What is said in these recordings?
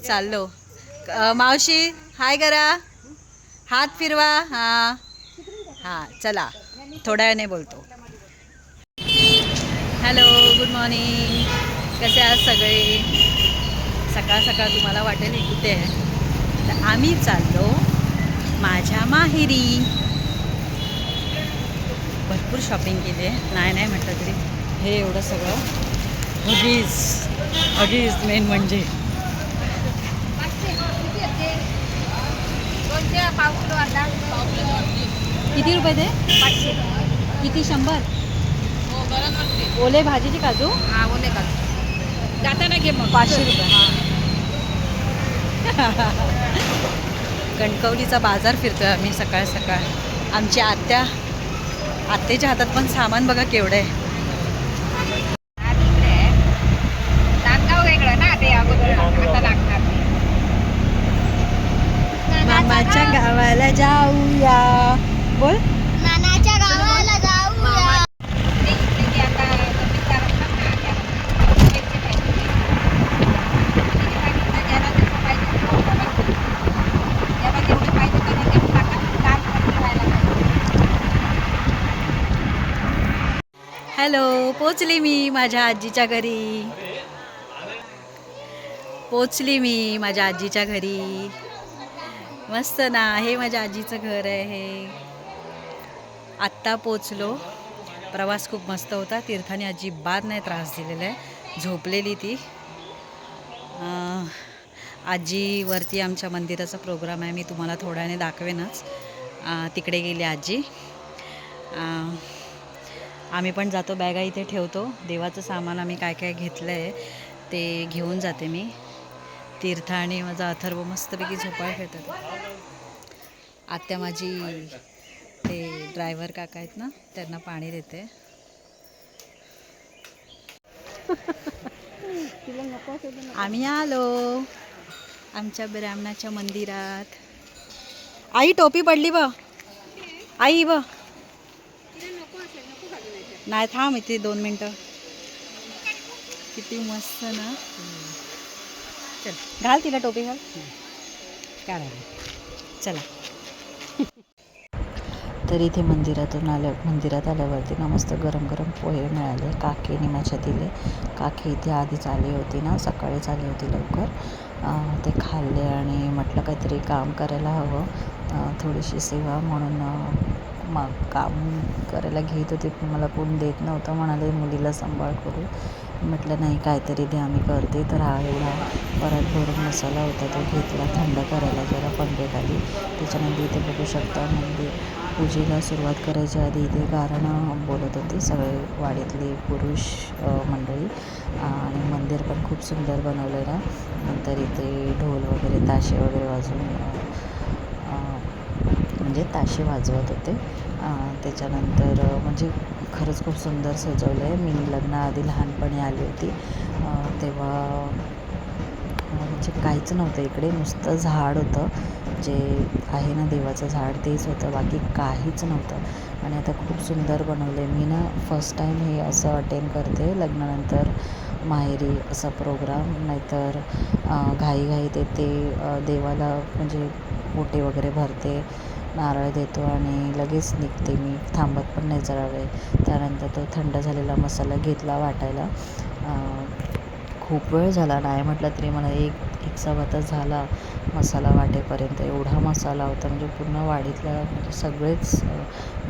चाललो मावशी हाय करा, हात फिरवा. हा चला थोड्या वेळाने बोलतो. Hello, good morning. कसे आहात सगळे? सकाळ सकाळ तुम्हाला वाटेल हे कुठे आहे, तर आम्ही चाललो माझ्या माहेरी. भरपूर शॉपिंग केली आहे, नाही म्हटलं तरी हे एवढं सगळं हगीज मेन म्हणजे. किती रुपये ते? 500. किती? 100. ओले भाजीचे काजू? हा, ओले काजू जाताना घे मग. 500 रुपये. कणकवलीचा बाजार फिरतोय आम्ही सकाळ सकाळ. आमची आत्याच्या हातात पण सामान बघा केवढं आहे. नांदगाव वेगळं ना, ते अगोदर आता लागणार. मामाच्या गावाला जाऊया. बोल. नानाच्या गावाला जाऊया. हॅलो, पोचली मी माझ्या आजीच्या घरी. मस्त ना, हे माझ्या आजीचं घर आहे. आत्ता पोचलो. प्रवास खूप मस्त होता. तीर्थाने अजिबात नाही त्रास दिलेला आहे. झोपलेली ती आजी. वरती आमच्या मंदिराचा प्रोग्राम आहे, मी तुम्हाला थोड्याने दाखवेनच. तिकडे गेली आजी. आम्ही पण जातो, बॅगा इथे ठेवतो. देवाचं सामान आम्ही काय काय घेतलं आहे ते घेऊन जाते मी. तीर्थ आणि माझा अथर्व मस्तपैकी झोपाळ खेळतात. आत्या माझी ते ड्रायव्हर काका आहेत ना, त्यांना पाणी देते. आम्ही आलो आमच्या ब्राह्मणाच्या मंदिरात. आई टोपी पडली बा. आई बा नाही, थांब इथे 2 मिनटं. किती मस्त ना. चल घाल तिला टोपी, घाल. चला. तर इथे मंदिरात आल्यावरती ना मस्त गरम गरम पोहे मिळाले. काकीने माझ्या दिले. काकी इथे आधीच आली होती ना, सकाळीच आली होती लवकर. ते खाल्ले आणि म्हटलं काहीतरी काम करायला हवं, थोडीशी सेवा म्हणून मग काम करायला घेत होते. पण मला कोण देत नव्हतं. म्हणाले मुलीला सांभाळ करू. म्हटलं नाही, काहीतरी दे, आम्ही करते. तर हा एवढा परत भरून मसाला होता तो घेतला थंड करायला जरा पंख्याखाली. त्याच्यानंतर इथे बघू शकता, मंदिर पूजेला सुरुवात करायच्या आधी इथे गारणं बोलत होते सगळे वाडीतले पुरुष मंडळी. आणि मंदिर पण खूप सुंदर बनवलं आहे ना. नंतर इथे ढोल वगैरे ताशे वगैरे वाजवून म्हणजे ताशे वाजवत होते. त्याच्यानंतर म्हणजे खरंच खूप सुंदर सजवलं आहे. मी लग्नाआधी लहानपणी आली होती तेव्हा म्हणजे काहीच नव्हतं इकडे, नुसतं झाड होतं. जे आहे ना देवाचं झाड तेच होतं, बाकी काहीच नव्हतं. आणि आता खूप सुंदर बनवलं आहे. मी ना फर्स्ट टाईम हे असं अटेंड करते लग्नानंतर माहेरी असा प्रोग्राम. नाहीतर घाईघाईत येते देवाला, म्हणजे ओटे वगैरे भरते, नारळ देतो आणि लगेच निघते. मी थांबत पण नाही जरा वेळ. त्यानंतर तो थंड झालेला मसाला घेतला वाटायला. खूप वेळ झाला, नाही म्हटलं तरी मला एक सव्वा तास झाला मसाला वाटेपर्यंत. एवढा मसाला होता, म्हणजे पूर्ण वाडीतल्या म्हणजे सगळेच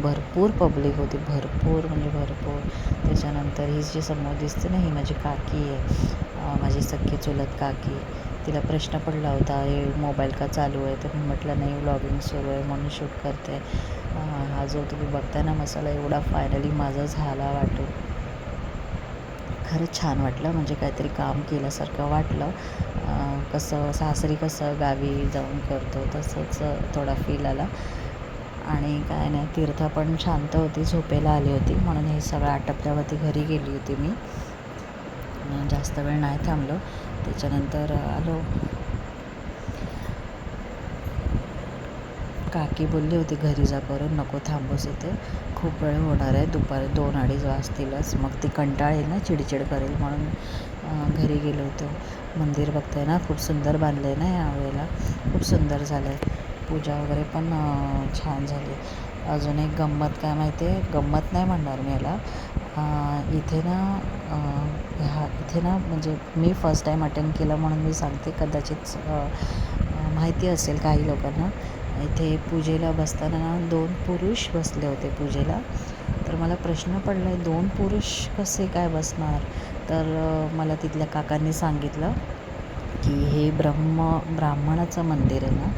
भरपूर पब्लिक होती, भरपूर म्हणजे भरपूर. त्याच्यानंतर ही जी समोर दिसते ना, ही माझी काकी आहे, माझी सख्खी चुलत काकी. तिला प्रश्न पडला होता, हे मोबाईल का चालू आहे? तर मी म्हटलं नाही, व्लॉगिंग सुरू आहे म्हणून शूट करते. हा जो तुम्ही बघताय ना मसाला, एवढा फायनली माझा झाला वाटून. खरंच छान वाटलं, म्हणजे काहीतरी काम केल्यासारखं वाटलं. कसं सासरी कसं गावी जाऊन करतो तसंच थोडा फील आला. आणि काय नाही, तीर्था पण शांत होती, झोपेला आली होती. म्हणून हे सगळं आटपल्यावरती घरी गेली होती मी. जास्त वेळ नाही थांबलो. त्याच्यानंतर आलो. काकी बोलली होती घरी जा करून, नको थांबूस इथे, खूप वेळ होणार आहे, दुपारी 2-2:30 वाजतीलच. मग ती कंटाळेल ना, चिडचिड करेल म्हणून घरी गेलो होतो. मंदिर बघताय ना, खूप सुंदर बांधलं आहे ना यावेळेला, खूप सुंदर झालं आहे. पूजा वगैरे पण छान झाली. अजून एक गंमत काय माहिती आहे, गंमत नाही म्हणणार मी याला, इथे ना म्हणजे मी फर्स्ट टाईम अटेंड केलं म्हणून मी सांगते, कदाचित माहिती असेल काही लोकांना. इथे पूजेला बसताना 2 पुरुष बसले होते पूजेला. तर मला प्रश्न पडला आहे 2 पुरुष कसे काय बसणार? तर मला तिथल्या काकांनी सांगितलं की हे ब्राह्मणाचं मंदिर आहे ना,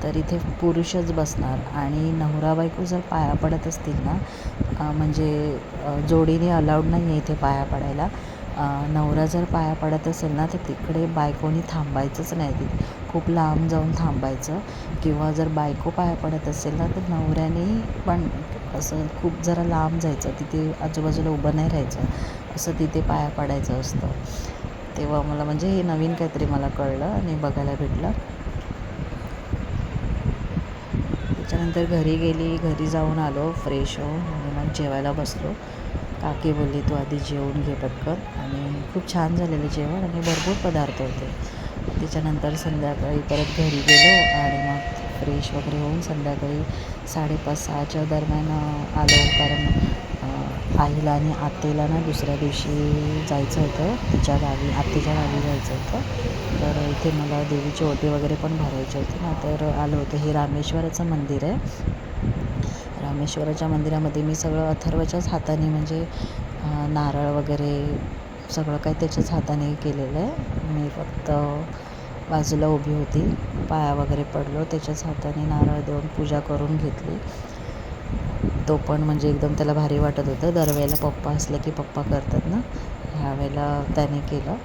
तर इथे पुरुषच बसणार आणि नवरा बायको जर पाया पडत असतील ना, म्हणजे जोडीने अलाउड नाही आहे इथे पाया पडायला. नवरा जर पाया पडत असेल ना, तर तिकडे बायकोनी थांबायचंच नाही, तिथे खूप लांब जाऊन थांबायचं. किंवा जर बायको पाया पडत असेल ना, तर नवऱ्याने पण असं खूप जरा लांब जायचं, तिथे आजूबाजूला उभं नाही राहायचं, असं तिथे पाया पडायचं असतं. तेव्हा मला म्हणजे हे नवीन काहीतरी मला कळलं आणि बघायला भेटलं. त्याच्यानंतर घरी जाऊन आलो फ्रेश होऊन आणि मग जेवायला बसलो. काकी बोलली तू आधी जेवून घे पटकन, आणि खूप छान झालेलं जेवण आणि भरपूर पदार्थ होते. त्याच्यानंतर संध्याकाळी परत घरी गेलो आणि मग फ्रेश वगैरे होऊन संध्याकाळी 5:30-6च्या दरम्यान आलो, कारण आईला आणि आत्तेला ना दुसऱ्या दिवशी जायचं होतं तिच्या गावी, आत्तेच्या गावी जायचं होतं. तर इथे मला देवीची ओटी वगैरे पण भरायची होती ना, तर आलो होतो. हे रामेश्वराचं मंदिर आहे. रामेश्वराच्या मंदिरामध्ये मी सगळं अथर्वच्याच हाताने, म्हणजे नारळ वगैरे सगळं काही त्याच्याच हाताने केलेलं आहे. मी फक्त बाजूला उभी होती, पाया वगैरे पडलो, त्याच्याच हाताने नारळ देऊन पूजा करून घेतली. तो पण म्हणजे एकदम त्याला भारी वाटत होतं. दरवेळेला पप्पा असले की पप्पा करतात ना, ह्यावेळेला त्याने केलं.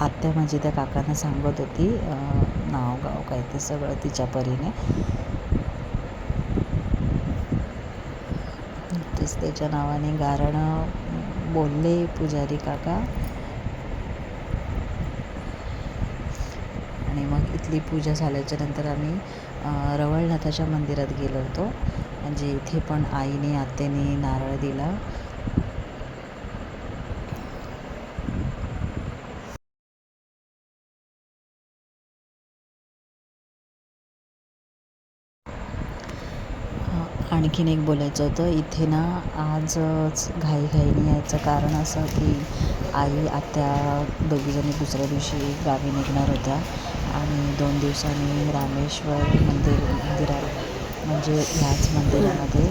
आत्या माझी त्या काकांना सांगत होती नाव गाव काय ते सगळं तिच्या परीने. तेच त्याच्या नावाने गारणं बोलले पुजारी काका. आणि मग इथली पूजा झाल्याच्या नंतर आम्ही रवळनाथाच्या मंदिरात गेलो होतो. म्हणजे इथे पण आईने आत्याने नारळ दिला. आणखीन एक बोलायचं होतं, इथे ना आजच घाईघाईने यायचं कारण असं की आई आत्या दोघीजणी दुसऱ्या दिवशी गावी निघणार होत्या आणि 2 दिवसांनी रामेश्वर मंदिरात म्हणजे ह्याच मंदिरामध्ये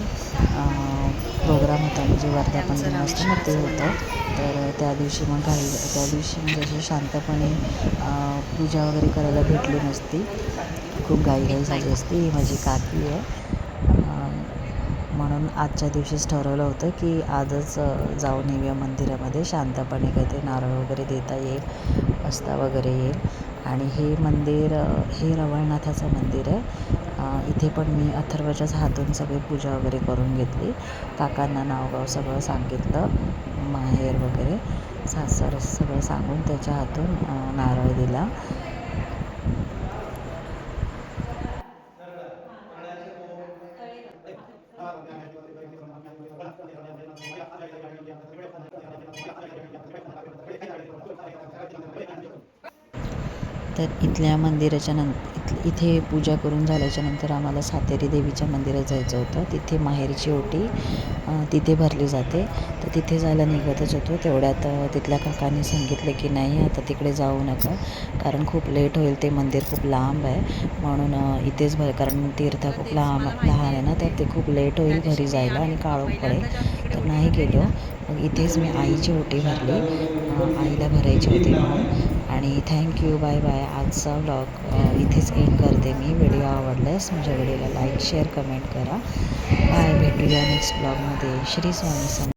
प्रोग्राम होता, म्हणजे वर्धापन दिन असतं ना ते होतं. तर त्या दिवशी म्हणजे अशी शांतपणे पूजा वगैरे करायला भेटली नसती, खूप घाईघाई झाली असती. ही माझी काकी आहे, म्हणून आजच्या दिवशीच ठरवलं होतं की आजच जाऊन येऊया मंदिरामध्ये, शांतपणे काहीतरी नारळ वगैरे देता येईल, बसता वगैरे येईल. आणि हे मंदिर हे रवळनाथाचं मंदिर आहे. इथे पण मी अथर्वच्याच हातून सगळी पूजा वगैरे करून घेतली. काकांना नावगाव सगळं सांगितलं, माहेर वगैरे सासर सगळं सांगून त्याच्या हातून नारळ दिला. तर इथल्या मंदिराच्या इथे पूजा करून झाल्याच्यानंतर आम्हाला सातेरी देवीच्या मंदिरात जायचं होतं. तिथे माहेरची ओटी तिथे भरली जाते, तर तिथे जायला निघतच होतो. तेवढ्यात तिथल्या काकांनी सांगितलं की नाही आता तिकडे जाऊ नका, कारण खूप लेट होईल, ते मंदिर खूप लांब आहे, म्हणून इथेच कारण तीर्थ खूप लहान आहे ना, तर ते खूप लेट होईल घरी जायला आणि काळोख पडेल, तर नाही गेलो. मग इथेच मी आईची ओटी भरली, आईला भरायची होती म्हणून. आणि थँक्यू, बाय बाय. आजचा व्लॉग इथेच एंड करते मी. व्हिडिओ आवडल्यास माझ्या व्हिडिओला लाईक शेअर कमेंट करा. बाय, भेटूया नेक्स्ट ब्लॉगमध्ये. श्री स्वामी समर्थ.